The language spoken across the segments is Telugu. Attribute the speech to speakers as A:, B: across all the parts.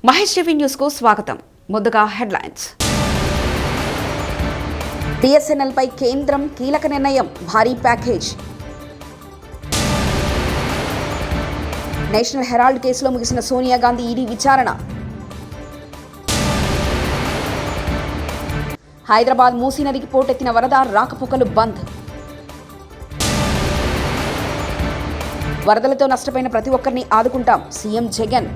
A: మహేష్ టీవీ న్యూస్ కు స్వాగతం. ముందుగా హెడ్లైన్స్. బిఎస్ఎన్ఎల్ పై కేంద్రం కీలక నిర్ణయం, భారీ ప్యాకేజ్. నేషనల్ హెరాల్డ్ కేసులో ముగిసిన సోనియా గాంధీ ఈడీ విచారణ. హైదరాబాద్ మూసీ నదికి పోటెత్తిన వరద, రాకపోకలు బంద్. వరదలతో నష్టపోయిన ప్రతి ఒక్కరిని ఆదుకుంటాం, సీఎం జగన్.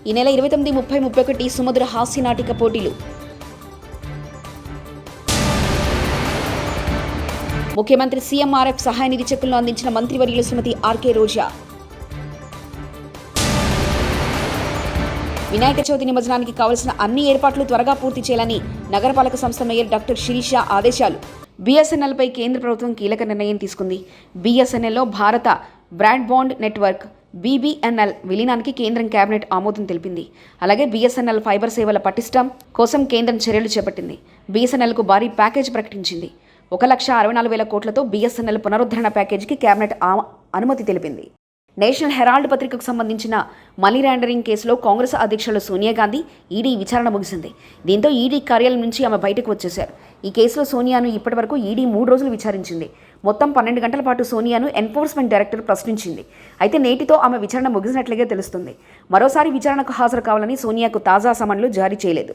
A: ఈ నెల 29, 30, 31 సుమధుర హాస్య నాటిక పోటీలు. ముఖ్యమంత్రి సీఎంఆర్ఎఫ్ సహాయ నిధి చెక్కులను అందించిన మంత్రివర్యులు శ్రీమతి ఆర్కే రోజా. వినాయక చవితి నిమజ్జనానికి కావలసిన అన్ని ఏర్పాట్లు త్వరగా పూర్తి చేయాలని నగరపాలక సంస్థ మేయర్ డాక్టర్ శిరీష ఆదేశాలు. బిఎస్ఎన్ఎల్ పై కేంద్ర ప్రభుత్వం కీలక నిర్ణయం తీసుకుంది. బిఎస్ఎన్ఎల్లో భారత బ్రాడ్బాండ్ నెట్వర్క్ BBNL విలీనానికి కేంద్రం కేబినెట్ ఆమోదం తెలిపింది. అలాగే బిఎస్ఎన్ఎల్ ఫైబర్ సేవల పటిష్టం కోసం కేంద్రం చర్యలు చేపట్టింది. బిఎస్ఎన్ఎల్కు భారీ ప్యాకేజ్ ప్రకటించింది. 1,64,000 కోట్లతో బిఎస్ఎన్ఎల్ పునరుద్ధరణ ప్యాకేజీకి కేబినెట్ అనుమతి తెలిపింది. నేషనల్ హెరాల్డ్ పత్రికకు సంబంధించిన మనీ లాండరింగ్ కేసులో కాంగ్రెస్ అధ్యక్షులు సోనియా గాంధీ ఈడీ విచారణ ముగిసింది. దీంతో ఈడీ కార్యాలయం నుంచి ఆమె బయటకు వచ్చేశారు. ఈ కేసులో సోనియాను ఇప్పటివరకు ఈడీ 3 రోజులు విచారించింది. మొత్తం 12 గంటల పాటు సోనియాను ఎన్ఫోర్స్మెంట్ డైరెక్టర్ ప్రశ్నించింది. అయితే నేటితో ఆమె విచారణ ముగిసినట్లుగా తెలుస్తుంది. మరోసారి విచారణకు హాజరు కావాలని సోనియాకు తాజా సమన్లు జారీ చేయలేదు.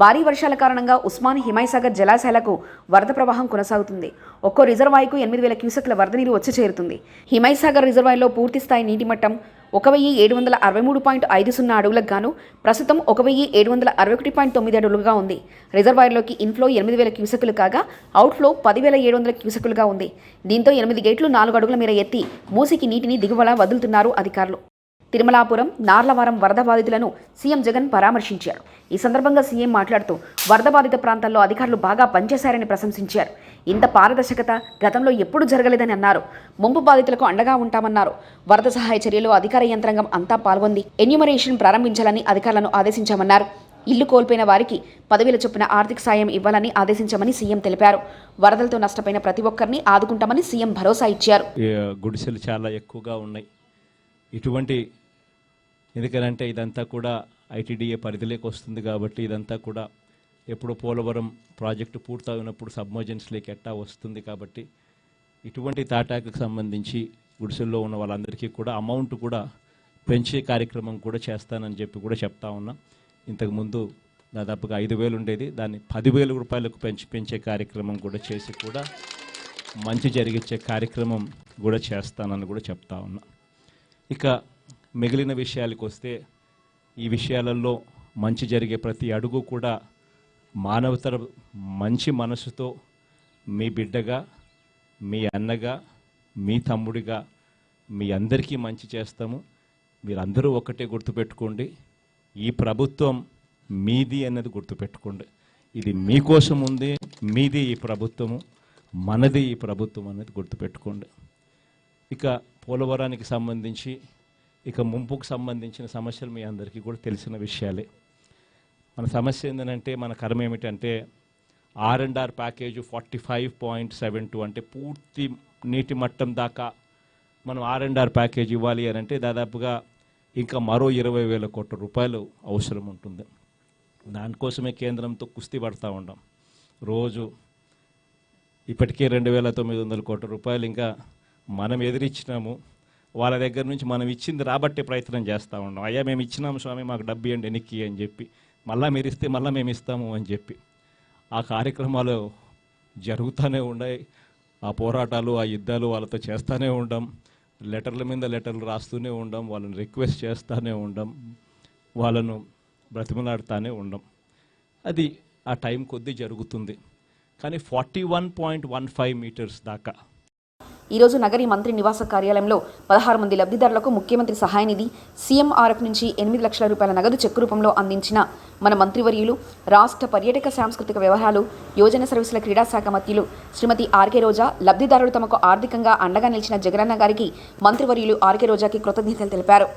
A: భారీ వర్షాల కారణంగా ఉస్మాన్ హిమాయసాగర్ జలాశయాలకు వరద ప్రవాహం కొనసాగుతుంది. ఒక్కో రిజర్వాయర్కు 8,000 క్యూసెక్ల వరద నీరు వచ్చి చేరుతుంది. హిమాయసాగర్ రిజర్వాయర్లో పూర్తిస్థాయి నీటి మట్టం 1,763.50 అడుగులకు గాను ప్రస్తుతం 1,761.9 అడుగులుగా ఉంది. రిజర్వాయర్లోకి ఇన్ఫ్లో 8,000 క్యూసెక్కులు కాగా అవుట్ఫ్లో 10,700 క్యూసెక్కులుగా ఉంది. దీంతో 8 గేట్లు 4 అడుగుల మేర ఎత్తి మూసికి నీటిని దిగువలా వదులుతున్నారు అధికారులు. తిరుమలాపురం, నార్లవరం వరద బాధితులను సీఎం జగన్ పరామర్శించారు. ఈ సందర్భంగా సీఎం మాట్లాడుతూ వరద బాధిత ప్రాంతాల్లో అధికారులు బాగా పనిచేశారని ప్రశంసించారు. ఇంత పారదర్శకత గతంలో ఎప్పుడూ జరగలేదని అన్నారు. ముంపు బాధితులకు అండగా ఉంటామన్నారు. వరద సహాయ చర్యలో అధికార యంత్రాంగం అంతా పాల్గొంది. ఎన్యూమరేషన్ ప్రారంభించాలని అధికారులను ఆదేశించామన్నారు. ఇల్లు కోల్పోయిన వారికి 10,000 చొప్పున ఆర్థిక సాయం ఇవ్వాలని ఆదేశించామని సీఎం తెలిపారు. వరదలతో నష్టపోయిన ప్రతి ఒక్కరిని ఆదుకుంటామని సీఎం భరోసా ఇచ్చారు.
B: గుడిసెలు చాలా ఎక్కువగా ఉన్నాయి. ఎందుకనంటే ఇదంతా కూడా ఐటీడీఏ పరిధిలోకి వస్తుంది కాబట్టి ఇదంతా కూడా ఎప్పుడు పోలవరం ప్రాజెక్టు పూర్తయినప్పుడు సబ్మర్జెన్స్లోకి ఎట్టా వస్తుంది కాబట్టి ఇటువంటి తాటాకు సంబంధించి గుడిసెల్లో ఉన్న వాళ్ళందరికీ కూడా అమౌంట్ కూడా పెంచే కార్యక్రమం కూడా చేస్తానని చెప్పి కూడా చెప్తా ఉన్నా. ఇంతకుముందు దాదాపుగా 5,000 ఉండేది, దాన్ని 10,000 రూపాయలకు పెంచే కార్యక్రమం కూడా చేసి కూడా మంచి జరిగించే కార్యక్రమం కూడా చేస్తానని కూడా చెప్తా ఉన్నా. ఇక మిగిలిన విషయాలకు వస్తే ఈ విషయాలలో మంచి జరిగే ప్రతి అడుగు కూడా మానవతర మంచి మనసుతో మీ బిడ్డగా, మీ అన్నగా, మీ తమ్ముడిగా మీ అందరికీ మంచి చేస్తాము. మీరందరూ ఒకటే గుర్తుపెట్టుకోండి, ఈ ప్రభుత్వం మీది అన్నది గుర్తుపెట్టుకోండి. ఇది మీకోసం ఉంది, మీది ఈ ప్రభుత్వము, మనది ఈ ప్రభుత్వం అనేది గుర్తుపెట్టుకోండి. ఇక పోలవరానికి సంబంధించి ఇక ముంపుకు సంబంధించిన సమస్యలు మీ అందరికీ కూడా తెలిసిన విషయాలే. మన సమస్య ఏంటంటే, మన కర్మ ఏమిటంటే R&R ప్యాకేజ్ 45.72 అంటే పూర్తి నీటి మట్టం దాకా మనం R&R ప్యాకేజ్ ఇవ్వాలి అని అంటే దాదాపుగా ఇంకా మరో 20,000 కోట్ల రూపాయలు అవసరం ఉంటుంది. దానికోసమే కేంద్రంతో కుస్తీ పడతా ఉన్నాం రోజు. ఇప్పటికే 2,900 కోట్ల రూపాయలు ఇంకా మనం ఎదిరిచ్చినాము. వాళ్ళ దగ్గర నుంచి మనం ఇచ్చింది రాబట్టే ప్రయత్నం చేస్తూ ఉన్నాం. అయ్యా మేము ఇచ్చినాము స్వామి, మాకు డబ్బు ఇవ్వండి వెనక్కి అని చెప్పి, మళ్ళీ మీరు ఇస్తే మళ్ళీ మేము ఇస్తాము అని చెప్పి ఆ కార్యక్రమాలు జరుగుతూనే ఉన్నాయి. ఆ పోరాటాలు, ఆ యుద్ధాలు వాళ్ళతో చేస్తూనే ఉండం. లెటర్ల మీద లెటర్లు రాస్తూనే ఉండం, వాళ్ళని రిక్వెస్ట్ చేస్తూనే ఉండం, వాళ్ళను బ్రతిమలాడుతూనే ఉండం. అది ఆ టైం కొద్దీ జరుగుతుంది. కానీ 41.15 మీటర్స్ దాకా
A: ఈరోజు నగరి మంత్రి నివాస కార్యాలయంలో 16 మంది లబ్ధిదారులకు ముఖ్యమంత్రి సహాయ నిధి సీఎంఆర్ఎఫ్ నుంచి 8 లక్షల రూపాయల నగదు చెక్కు రూపంలో అందించిన మన మంత్రివర్యులు, రాష్ట్ర పర్యాటక సాంస్కృతిక వ్యవహారాలు, యోజన సర్వీసుల క్రీడా శాఖ మంత్రులు శ్రీమతి ఆర్కే రోజా, లబ్ధిదారులు తమకు ఆర్థికంగా అండగా నిలిచిన జగనన్న గారికి మంత్రివర్యులు ఆర్కే రోజాకి కృతజ్ఞతలు తెలిపారు.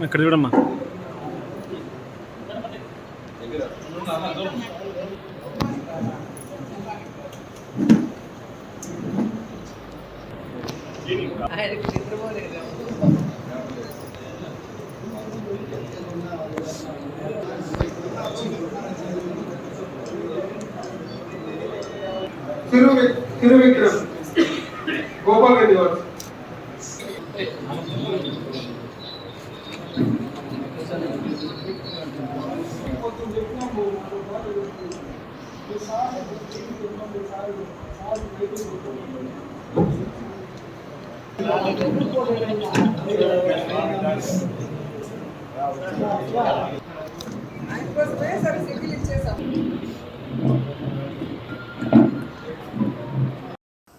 C: ఇక్కడ చూడమ్మా.
D: తిరువిక్రమ్ గోపాల్ రెడ్డి వారు.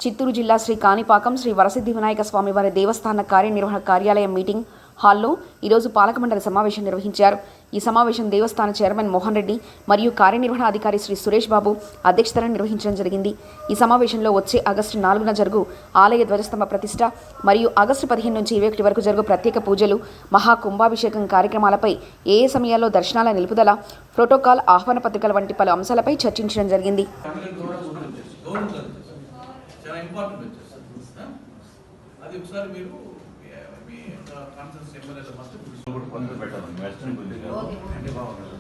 A: చిత్తూరు జిల్లా శ్రీ కాణిపాకం శ్రీ వరసిద్ధి వినాయక స్వామివారి దేవస్థాన కార్యనిర్వహణ కార్యాలయం మీటింగ్ హాల్లో ఈరోజు పాలక మండలి సమావేశం నిర్వహించారు. ఈ సమావేశం దేవస్థాన చైర్మన్ మోహన్ రెడ్డి మరియు కార్యనిర్వహణ అధికారి శ్రీ సురేష్ బాబు అధ్యక్షతన నిర్వహించడం జరిగింది. ఈ సమావేశంలో వచ్చే ఆగస్టు 4న జరుగు ఆలయ ధ్వజస్తంభ ప్రతిష్ట మరియు ఆగస్టు 15 నుంచి 21 వరకు జరుగు ప్రత్యేక పూజలు, మహా కుంభాభిషేకం కార్యక్రమాలపై ఏ సమయాల్లో దర్శనాల నిలుపుదల, ప్రోటోకాల్, ఆహ్వాన పత్రికల వంటి పలు అంశాలపై చర్చించడం జరిగింది.
E: చాలా ఇంపార్టెంట్ వచ్చేసి అది ఒకసారి మీరు మీ కాన్ఫరెన్స్ ఎమ్మెల్యేలో మొత్తం పెట్టాలి. వెస్టర్న్ అంటే బాగుంటుంది.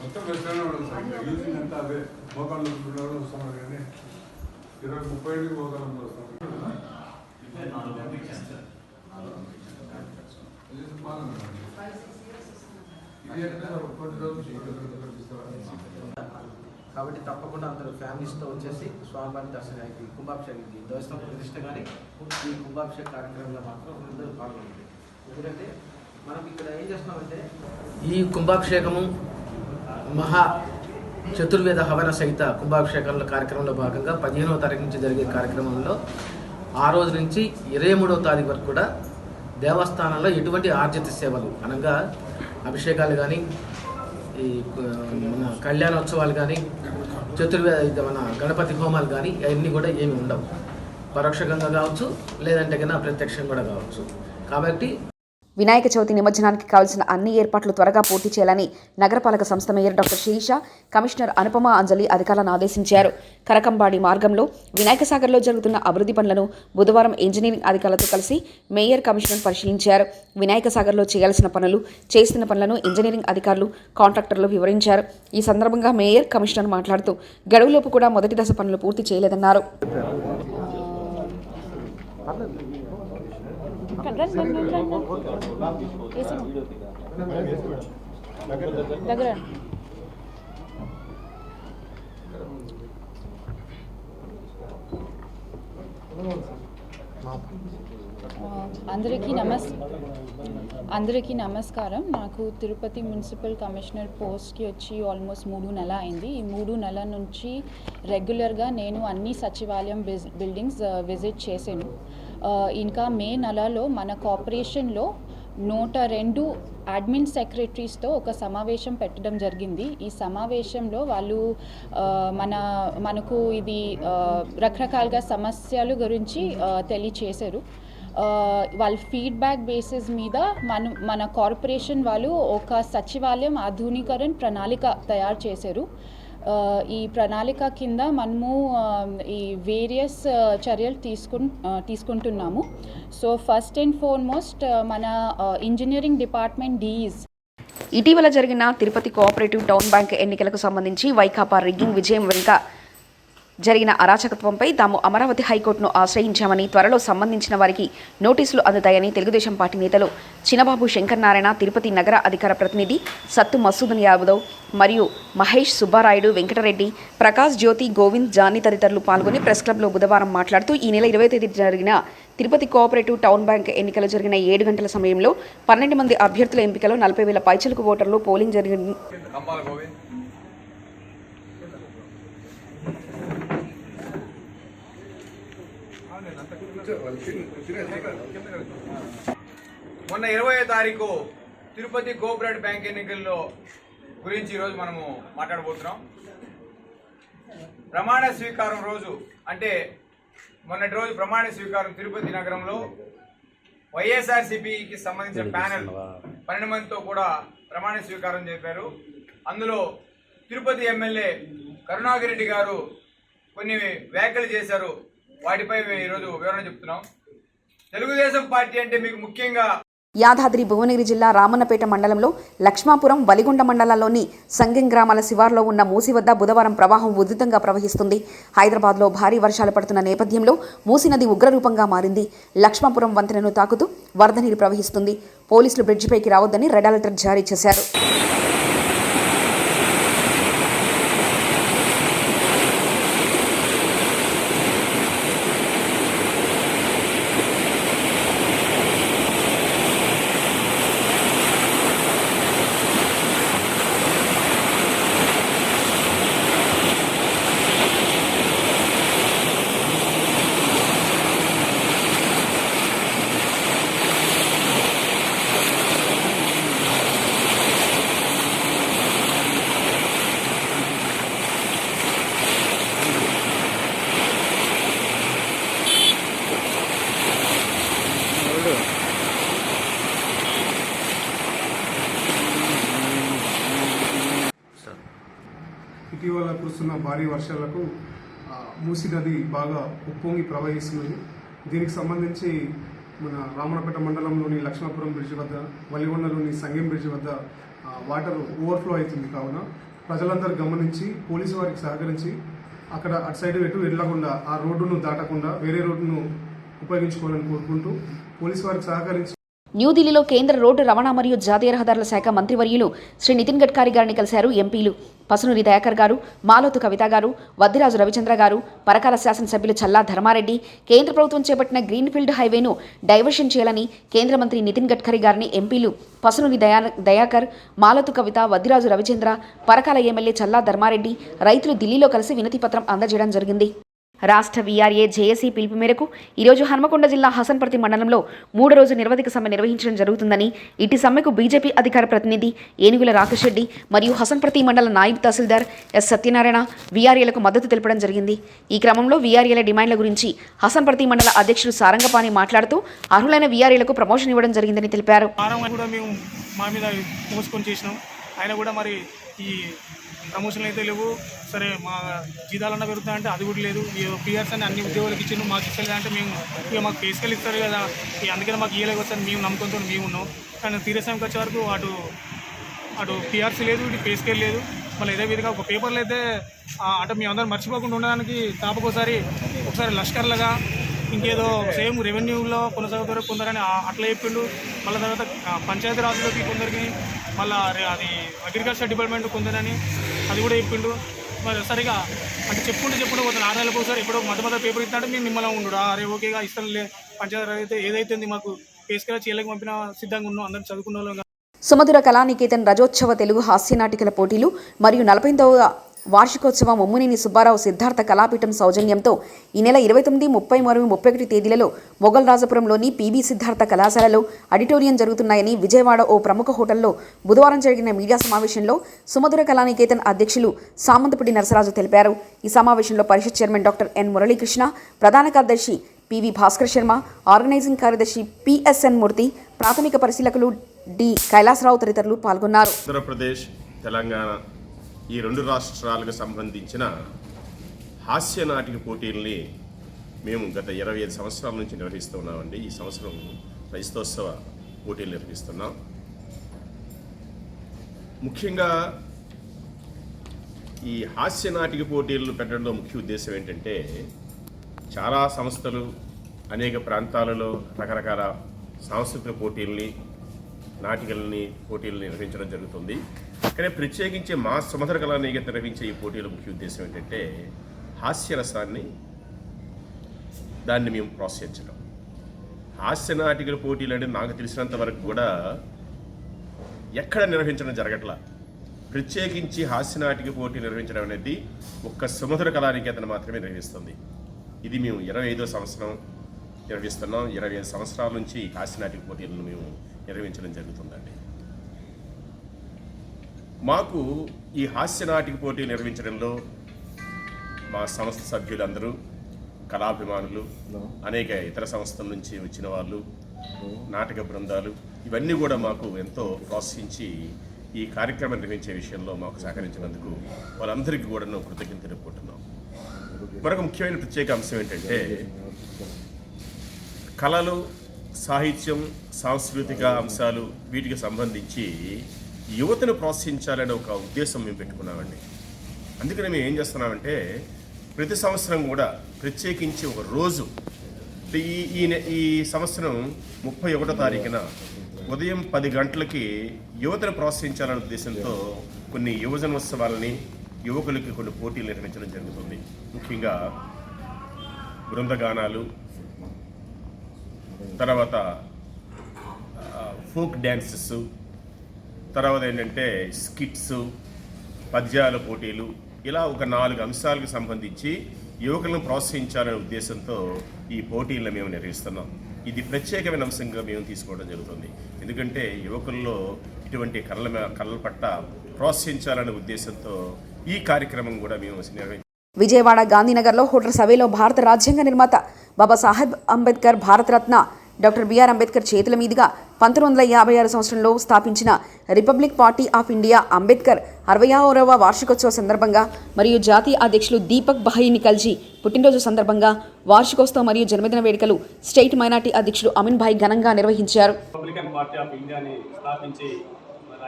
D: మొత్తం వెస్టర్న్ యూజింగ్ అంతా అదే మోకాళ్ళు వస్తున్నారు కానీ 20-30 మోకాళ్ళు వస్తున్నారు.
E: కాబట్టి తప్పకుండా అందరూ ఫ్యామిలీస్తో వచ్చేసి స్వామివారి దర్శనానికి, కుంభాభిషేకానికి, ధ్వజస్తంభ ప్రతిష్ట కానీ ఈ కుంభాభిషేక కార్యక్రమంలో మాత్రం అందరూ పాల్గొంటుంది. ఎందుకంటే మనం ఇక్కడ ఏం చేస్తున్నామంటే ఈ కుంభాభిషేకము మహా చతుర్వేద హవన సహిత కుంభాభిషేకంలో కార్యక్రమంలో భాగంగా 15వ తారీఖు నుంచి జరిగే కార్యక్రమంలో ఆ రోజు నుంచి 23వ తారీఖు వరకు కూడా దేవస్థానంలో ఎటువంటి ఆర్జిత సేవలు అనగా అభిషేకాలు కానీ, ఈ మన కళ్యాణోత్సవాలు కానీ, మన గణపతి హోమాలు కానీ అవన్నీ కూడా ఏమి ఉండవు. పరోక్షంగా కావచ్చు, లేదంటే కన్నా ప్రత్యక్షంగా కూడా కావచ్చు. కాబట్టి
A: వినాయక చవితి నిమజ్జనానికి కావాల్సిన అన్ని ఏర్పాట్లు త్వరగా పూర్తి చేయాలని నగరపాలక సంస్థ mayor doctor Sirisha, commissioner Anupama Anjali అధికారులను ఆదేశించారు. కరకంబాడి మార్గంలో వినాయక సాగర్లో జరుగుతున్న అభివృద్ధి పనులను బుధవారం ఇంజనీరింగ్ అధికారులతో కలిసి మేయర్, కమిషనర్ పరిశీలించారు. వినాయక సాగర్లో చేయాల్సిన పనులు, చేస్తున్న పనులను ఇంజనీరింగ్ అధికారులు, కాంట్రాక్టర్లు వివరించారు. ఈ సందర్భంగా మేయర్, కమిషనర్ మాట్లాడుతూ గడువులోపు కూడా మొదటి దశ పనులు పూర్తి చేయలేదన్నారు.
F: అందరికీ నమస్కారం. నాకు తిరుపతి మున్సిపల్ కమిషనర్ పోస్ట్కి వచ్చి ఆల్మోస్ట్ 3 నెలలు అయింది. ఈ 3 నెలల నుంచి రెగ్యులర్గా నేను అన్ని సచివాలయం బిల్డింగ్స్ విజిట్ చేశాను. ఇంకా మే నెలలో మన కార్పొరేషన్లో 102 అడ్మిన్ సెక్రటరీస్తో ఒక సమావేశం పెట్టడం జరిగింది. ఈ సమావేశంలో వాళ్ళు మనకు ఇది రకరకాలుగా సమస్యల గురించి తెలియచేశారు. వాళ్ళ ఫీడ్బ్యాక్ బేసిస్ మీద మన కార్పొరేషన్ వాళ్ళు ఒక సచివాలయం ఆధునీకరణ ప్రణాళిక తయారు చేశారు. ఈ ప్రణాళిక కింద మనము ఈ వేరియస్ చర్యలు తీసుకుంటున్నాము. సో ఫస్ట్ అండ్ ఫార్మోస్ట్ మన ఇంజనీరింగ్ డిపార్ట్మెంట్ డీఈస్
A: ఇటీవల జరిగిన తిరుపతి కోఆపరేటివ్ టౌన్ బ్యాంక్ ఎన్నికలకు సంబంధించి వైకాపా రిగ్గింగ్ విజయం వెనుక జరిగిన అరాచకత్వంపై తాము అమరావతి హైకోర్టును ఆశ్రయించామని, త్వరలో సంబంధించిన వారికి నోటీసులు అందుతాయని తెలుగుదేశం పార్టీ నేతలు చినబాబు శంకరనారాయణ, తిరుపతి నగర అధికార ప్రతినిధి సత్తు మసూదన్ యాదవ్ మరియు మహేష్ సుబ్బారాయుడు, వెంకటరెడ్డి, ప్రకాష్ జ్యోతి, గోవింద్, జానీ తదితరులు పాల్గొని ప్రెస్ క్లబ్లో బుధవారం మాట్లాడుతూ ఈ నెల 20వ తేదీ జరిగిన తిరుపతి కోఆపరేటివ్ టౌన్ బ్యాంక్ ఎన్నికలు జరిగిన 7 గంటల సమయంలో 12 మంది అభ్యర్థుల ఎంపికలో 40,000 పైచిలుకు ఓటర్లు పోలింగ్ జరిగింది.
G: మొన్న 20వ తారీఖు తిరుపతి కోఆపరేటివ్ బ్యాంక్ ఎన్నికల్లో గురించి ఈరోజు మనము మాట్లాడబోతున్నాం. ప్రమాణ స్వీకారం రోజు అంటే మొన్నటి రోజు ప్రమాణ స్వీకారం తిరుపతి నగరంలో వైఎస్ఆర్సీపీకి సంబంధించిన ప్యానెల్ 12 మందితో కూడా ప్రమాణ స్వీకారం చేశారు. అందులో తిరుపతి ఎమ్మెల్యే కరుణాకర్ గారు కొన్ని వ్యాఖ్యలు చేశారు. వాటిపై ఈరోజు వివరణ చెప్తున్నాం. తెలుగుదేశం పార్టీ అంటే మీకు ముఖ్యంగా
A: యాదాద్రి భువనగిరి జిల్లా రామన్నపేట మండలంలో లక్ష్మాపురం, వలిగొండ మండలాల్లోని సంగెం గ్రామాల శివార్లో ఉన్న మూసి వద్ద బుధవారం ప్రవాహం ఉధృతంగా ప్రవహిస్తుంది. హైదరాబాద్లో భారీ వర్షాలు పడుతున్న నేపథ్యంలో మూసి నది ఉగ్రరూపంగా మారింది. లక్ష్మాపురం వంతెనను తాకుతూ వరద నీరు ప్రవహిస్తుంది. పోలీసులు బ్రిడ్జిపైకి రావద్దని రెడ్ అలర్ట్ జారీ చేశారు.
C: ఇటీవల కురుస్తున్న భారీ వర్షాలకు మూసీ నది బాగా ఉప్పొంగి ప్రవహిస్తున్నది. దీనికి సంబంధించి మన రామన్నపేట మండలంలోని లక్ష్మాపురం బ్రిడ్జ్ వద్ద, వలిగొండలోని సంగెం బ్రిడ్జ్ వద్ద వాటర్ ఓవర్ఫ్లో అవుతుంది. కావున ప్రజలందరూ గమనించి పోలీసు వారికి సహకరించి అక్కడ అటు సైడ్ ఎటు వెళ్ళకుండా ఆ రోడ్డును దాటకుండా వేరే రోడ్డును ఉపయోగించుకోవాలని కోరుకుంటూ పోలీసు వారికి సహకరించి
A: న్యూఢిల్లీలో కేంద్ర రోడ్డు రవాణా మరియు జాతీయ రహదారుల శాఖ మంత్రివర్యులు శ్రీ నితిన్ గడ్కరీ గారిని కలిశారు ఎంపీలు. పసునూరి దయాకర్ గారు, మాలోతు కవిత గారు, వద్దిరాజు రవిచంద్ర గారు, పరకాల శాసనసభ్యులు చల్లా ధర్మారెడ్డి కేంద్ర ప్రభుత్వం చేపట్టిన గ్రీన్ఫీల్డ్ హైవేను డైవర్షన్ చేయాలని కేంద్ర మంత్రి నితిన్ గడ్కరీ గారిని ఎంపీలు పసునూరి దయాకర్, మాలోతు కవిత, వద్దిరాజు రవిచంద్ర, పరకాల ఎమ్మెల్యే చల్లా ధర్మారెడ్డి రైతులు ఢిల్లీలో కలిసి వినతి పత్రం అందజేయడం జరిగింది. రాష్ట్ర వీఆర్ఏ జేఏసీ పిలుపు మేరకు ఈరోజు హన్మకొండ జిల్లా హసన్పర్తి మండలంలో 3 రోజు నిరవధిక సమ్మె నిర్వహించడం జరుగుతుందని, ఇటు సమ్మెకు బీజేపీ అధికార ప్రతినిధి ఏనుగుల రాకేష్ రెడ్డి మరియు హసన్పర్తి మండల నాయిబ్ తహసీల్దార్ ఎస్ సత్యనారాయణ వీఆర్ఏలకు మద్దతు తెలపడం జరిగింది. ఈ క్రమంలో వీఆర్ఏల డిమాండ్ల గురించి హసన్పర్తి మండల అధ్యక్షుడు సారంగపాణి మాట్లాడుతూ అర్హులైన వీఆర్ఏలకు ప్రమోషన్ ఇవ్వడం జరిగిందని తెలిపారు.
H: మా మీద మోసుకొని చేసినాం. ఆయన కూడా మరి ఈ ప్రమోషన్లు అయితే లేవు. సరే మా జీతాలన్నా పెరుగుతాయంటే అది కూడా లేదు. పిఆర్స్ అని అన్ని ఉద్యోగాలకు ఇచ్చిండు, మాకు ఇస్తలేదు అంటే మేము ఇక మాకు పేసుకెళ్ళి ఇస్తారు కదా, అందుకని మాకు ఇయ్యలేక వస్తాను మేము నమ్మకంతో మేము ఉన్నాం. కానీ తీరేసానికి వచ్చే వరకు అటు పిఆర్సీ లేదు, ఇటు పేసుకెళ్ళి లేదు. మళ్ళీ ఇదే విధంగా ఒక పేపర్లు అయితే అంటే మేమందరం మర్చిపోకుండా ఉండడానికి ఒకసారి లష్కర్లుగా ఇంకేదో సేమ్ రెవెన్యూలో కొనసాగుతారు కొందరని అట్లా చెప్పిండు. మళ్ళీ తర్వాత పంచాయతీ రాజులోకి కొందరికి, మళ్ళీ అది అగ్రికల్చర్ డిపార్ట్మెంట్ కొందరని అది కూడా చెప్పిండు. మరి సరిగా అంటే చెప్పుకుంటూ పోతాను 6 నెలలకు ఒకసారి ఎప్పుడో మధ్య పేపర్ ఇస్తాంటే మేము మిమ్మల్ని ఉండు అరే ఓకేగా ఇస్తానులే పంచాయతీ రాజు అయితే ఏదైతే మాకు పేసుకెళ్ళి చేయలేక పంపిన సిద్ధంగా ఉన్నాం అందరం చదువుకున్న వాళ్ళం.
A: సుమధుర కళానికేతన్ రజోత్సవ తెలుగు హాస్య నాటికల పోటీలు మరియు 48వ వార్షికోత్సవం ముమ్మినేని సుబ్బారావు సిద్ధార్థ కళాపీఠం సౌజన్యంతో ఈ నెల 29, 30 మరియు 31 తేదీలలో మొగల్ రాజపురంలోని పీబీ సిద్ధార్థ కళాశాలలో ఆడిటోరియం జరుగుతున్నాయని విజయవాడ ఓ ప్రముఖ హోటల్లో బుధవారం జరిగిన మీడియా సమావేశంలో సుమధుర కళానికేతన్ అధ్యక్షులు సామంతపూడి నరసరాజు తెలిపారు. ఈ సమావేశంలో పరిషత్ చైర్మన్ డాక్టర్ ఎన్ మురళీకృష్ణ, ప్రధాన కార్యదర్శి పివి భాస్కర్ శర్మ, ఆర్గనైజింగ్ కార్యదర్శి పిఎస్ఎన్ మూర్తి, ప్రాథమిక పరిశీలకులు డి కైలాసరావు తదితరులు పాల్గొన్నారు.
I: ఆంధ్రప్రదేశ్, తెలంగాణ ఈ 2 రాష్ట్రాలకు సంబంధించిన హాస్య నాటిక పోటీల్ని మేము గత 25 సంవత్సరాల నుంచి నిర్వహిస్తున్నామండి. ఈ సంవత్సరం రజతోత్సవ పోటీలు నిర్వహిస్తున్నాం. ముఖ్యంగా ఈ హాస్య నాటిక పోటీలను పెట్టడంలో ముఖ్య ఉద్దేశం ఏంటంటే, చాలా సంస్థలు అనేక ప్రాంతాలలో రకరకాల సాంస్కృతిక పోటీల్ని, నాటికల్ని, పోటీలను నిర్వహించడం జరుగుతుంది. కానీ ప్రత్యేకించి మా సుమధుర కళానికేతన్ నిర్వహించే ఈ పోటీల ముఖ్య ఉద్దేశం ఏంటంటే హాస్యరసాన్ని దాన్ని మేము ప్రోత్సహించడం. హాస్య నాటికల పోటీలు అంటే నాకు తెలిసినంత వరకు కూడా ఎక్కడ నిర్వహించడం జరగట్లా. ప్రత్యేకించి హాస్య నాటిక పోటీ నిర్వహించడం అనేది ఒక్క సుమధుర కళానికేతన్ మాత్రమే నిర్వహిస్తుంది. ఇది మేము 25వ సంవత్సరం నిర్వహిస్తున్నాం. 25 సంవత్సరాల నుంచి హాస్య నాటిక పోటీలను మేము నిర్వహించడం జరుగుతుందండి. మాకు ఈ హాస్య నాటిక పోటీలు నిర్వహించడంలో మా సంస్థ సభ్యులందరూ, కళాభిమానులు, అనేక ఇతర సంస్థల నుంచి వచ్చిన వాళ్ళు, నాటక బృందాలు ఇవన్నీ కూడా మాకు ఎంతో ప్రోత్సహించి ఈ కార్యక్రమం నిర్వహించే విషయంలో మాకు సహకరించినందుకు వాళ్ళందరికీ కూడా కృతజ్ఞతలు తెలుపుకుంటున్నాం. మరొక ముఖ్యమైన ప్రత్యేక అంశం ఏంటంటే కళలు, సాహిత్యం, సాంస్కృతిక అంశాలు వీటికి సంబంధించి యువతను ప్రోత్సహించాలనే ఒక ఉద్దేశం మేము పెట్టుకున్నామండి. అందుకని మేము ఏం చేస్తున్నామంటే ప్రతి సంవత్సరం కూడా ప్రత్యేకించి ఒక రోజు ఈ సంవత్సరం 31వ తారీఖున ఉదయం 10 గంటలకి యువతను ప్రోత్సహించాలనే ఉద్దేశంతో కొన్ని యువజనోత్సవాలని, యువకులకి కొన్ని పోటీలు నిర్వహించడం జరుగుతుంది. ముఖ్యంగా బృందగానాలు, తర్వాత ఫోక్ డ్యాన్సెస్, తర్వాత ఏంటంటే స్కిట్స్, పద్యాల పోటీలు, ఇలా ఒక 4 అంశాలకు సంబంధించి యువకులను ప్రోత్సహించాలనే ఉద్దేశంతో ఈ పోటీలను మేము నిర్వహిస్తున్నాం. ఇది ప్రత్యేకమైన అంశంగా మేము తీసుకోవడం జరుగుతుంది. ఎందుకంటే యువకుల్లో ఇటువంటి కళల పట్ల ప్రోత్సహించాలనే ఉద్దేశంతో ఈ కార్యక్రమం కూడా మేము నిర్వహించాం.
A: విజయవాడ గాంధీనగర్లో హోటల్ సభలో భారత రాజ్యాంగ నిర్మాత బాబాసాహెబ్ అంబేద్కర్ భారతరత్న డాక్టర్ బిఆర్ అంబేద్కర్ చేతుల మీదుగా 1956 సంవత్సరంలో స్థాపించిన Republic Party of India Ambedkar 66వ వార్షికోత్సవ సందర్భంగా మరియు జాతీయ అధ్యక్షులు దీపక్ బహై నికల్జీ పుట్టినరోజు సందర్భంగా వార్షికోత్సవం మరియు జన్మదిన వేడుకలు స్టేట్ మైనార్టీ అధ్యక్షులు అమిన్ భాయ్ ఘనంగా నిర్వహించారు.
J: రిపబ్లికన్ పార్టీ ఆఫ్ ఇండియాని స్థాపించి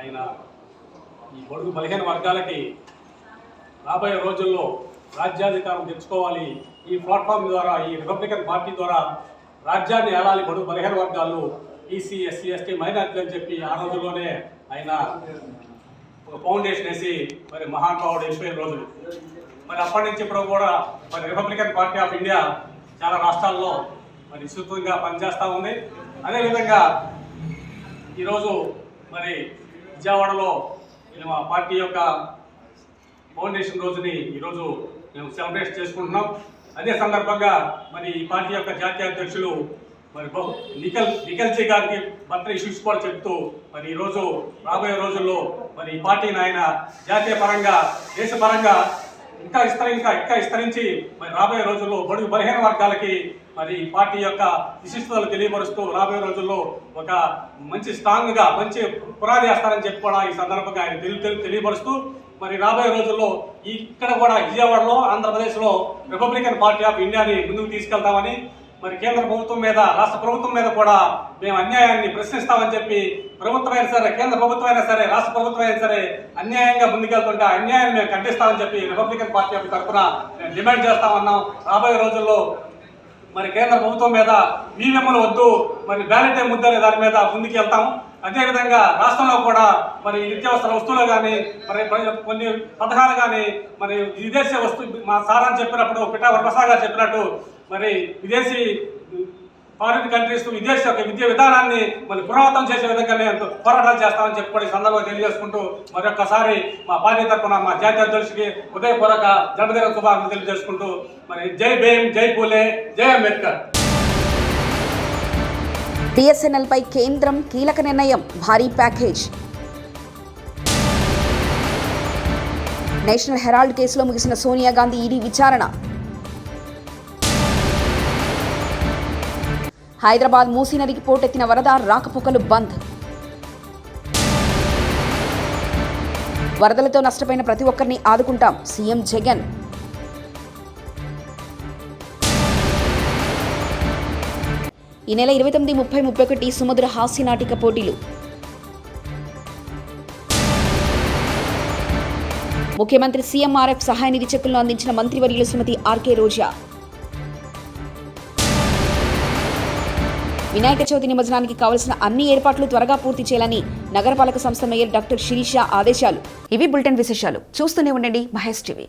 J: ఆయన ఈ బడుగు బలహీన వర్గాలకి రాబోయే రోజుల్లో రాజ్యాధికారం తెచ్చుకోవాలి, ఈ ప్లాట్ఫామ్ ద్వారా, ఈ రిపబ్లికన్ పార్టీ ద్వారా రాజ్యాన్ని ఏలాలి బడుగు బలహీన వర్గాలు, ఈసీ, ఎస్సీ, ఎస్టీ, మైనార్టీలు అని చెప్పి ఆ రోజుల్లోనే ఆయన ఒక ఫౌండేషన్ వేసి మరి మహానుభావుడు అయిపోయిన రోజులు. మరి అప్పటి నుంచి ఇప్పుడు కూడా మరి రిపబ్లికన్ పార్టీ ఆఫ్ ఇండియా చాలా రాష్ట్రాల్లో మరి విస్తృతంగా పనిచేస్తూ ఉంది. అదేవిధంగా ఈరోజు మరి విజయవాడలో మా పార్టీ యొక్క ఫౌండేషన్ రోజుని ఈరోజు మేము సెలబ్రేట్ చేసుకుంటున్నాం. అదే సందర్భంగా మరి ఈ పార్టీ యొక్క జాతీయ అధ్యక్షులు మరి నిఖల్జీ గారికి బర్త్డే ఇష్యూస్ కూడా చెప్తూ మరి ఈరోజు రాబోయే రోజుల్లో మరి ఈ పార్టీని ఆయన జాతీయ పరంగా, దేశపరంగా ఇంకా విస్తరించి మరి రాబోయే రోజుల్లో బడుగు బలహీన వర్గాలకి మరి ఈ పార్టీ యొక్క విశిష్టతలు తెలియపరుస్తూ రాబోయే రోజుల్లో ఒక మంచి స్ట్రాంగ్గా మంచి పునాది వేస్తారని చెప్పి కూడా ఈ సందర్భంగా ఆయన తెలియపరుస్తూ మరి రాబోయే రోజుల్లో ఇక్కడ కూడా విజయవాడలో, ఆంధ్రప్రదేశ్లో రిపబ్లికన్ పార్టీ ఆఫ్ ఇండియాని ముందుకు తీసుకెళ్తామని, మరి కేంద్ర ప్రభుత్వం మీద, రాష్ట్ర ప్రభుత్వం మీద కూడా మేము అన్యాయాన్ని ప్రశ్నిస్తామని చెప్పి ప్రభుత్వమైనా సరే, కేంద్ర ప్రభుత్వం అయినా సరే, రాష్ట్ర ప్రభుత్వం అయినా సరే అన్యాయంగా ముందుకెళ్తుంటే అన్యాయాన్ని మేము ఖండిస్తామని చెప్పి రిపబ్లికన్ పార్టీ ఆఫ్ తరఫున మేము డిమాండ్ చేస్తామన్నాం. రాబోయే రోజుల్లో మరి కేంద్ర ప్రభుత్వం మీద ఈవీఎంలు వద్దు, మరి బ్యాలెట్ ముద్దనే దాని మీద ముందుకు వెళ్తాము. అదేవిధంగా రాష్ట్రంలో కూడా మరి నిత్యావసర వస్తువులు కానీ, మరి కొన్ని పథకాలు కానీ, మరి విదేశీ మా సారాన్ని చెప్పినప్పుడు పిఠా ప్రసాద్ గారు చెప్పినట్టు మరి విదేశీ ఫారిన్ కంట్రీస్ విదేశీ యొక్క విద్యా విధానాన్ని మరి పునరావృతం చేసే విధంగా మేము పోరాటాలు చేస్తామని చెప్పి సందర్భంగా తెలియజేసుకుంటూ మరొకసారి మా పార్టీ తరఫున మా జాతీయ అధ్యక్షుడికి ఉదయపూర్వక జన్మదిన శుభాకాంక్షలు తెలియజేసుకుంటూ మరి జై భీమ్, జై పూలే, జై అంబేద్కర్.
A: BSNL పై కేంద్రం కీలక నిర్ణయం, భారీ ప్యాకేజ్. నేషనల్ హెరాల్డ్ కేసులో ముగిసిన సోనియా గాంధీ ఈడీ విచారణ. హైదరాబాద్ మూసీ నదికి పోటెత్తిన వరద, రాకపోకలు బంద్. వరదలతో నష్టపోయిన ప్రతి ఒక్కరిని ఆదుకుంటాం, సీఎం జగన్. ఈ నెల 29, 30, 31 సుమధుర హాస్య నాటిక పోటీలు. ముఖ్యమంత్రి సీఎంఆర్ఎఫ్ సహాయ నిధి చెక్కులను అందించిన మంత్రివర్యులు శ్రీమతి ఆర్కే రోజా. వినాయక చవితి నిమజ్జనానికి కావలసిన అన్ని ఏర్పాట్లు త్వరగా పూర్తి చేయాలని నగరపాలక సంస్థ మేయర్ డాక్టర్ శిరీష ఆదేశాలు. ఇవి బులెటిన్ విశేషాలు. చూస్తూనే ఉండండి మహేష్ టీవీ.